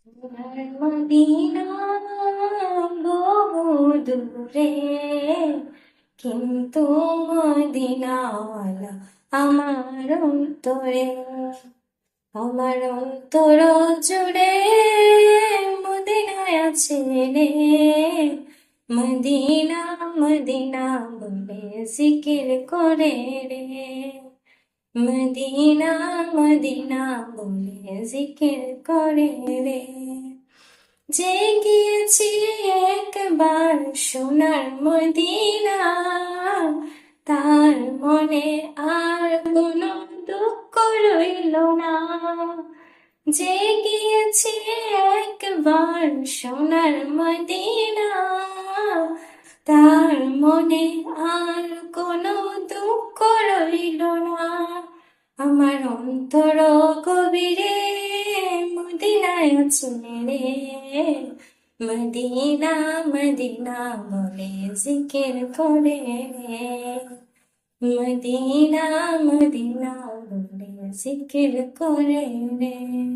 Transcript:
সোনার মদিনা বহু দূরে, কিন্তু মদিনাওয়ালা আমার অন্তরে, আমার অন্তর জুড়ে মদিনায় আছে রে। মদিনা মদিনা বলে জিকির করে রে, মদিনা মদিনা বলে জিকির করে রে। যে গিয়েছি একবার সোনার মদিনা, তার মনে আর কোনো দুঃখ রইল না। যে গিয়েছি একবার সোনার মদিনা, তার মনে আর কোনো দুঃখ রইল না। আমার অন্তর গভীরে মদিনায় আছে রে, মদিনা মদিনা বলে জিকির করে রে, মদিনা মদিনা বলে জিকির করে রে।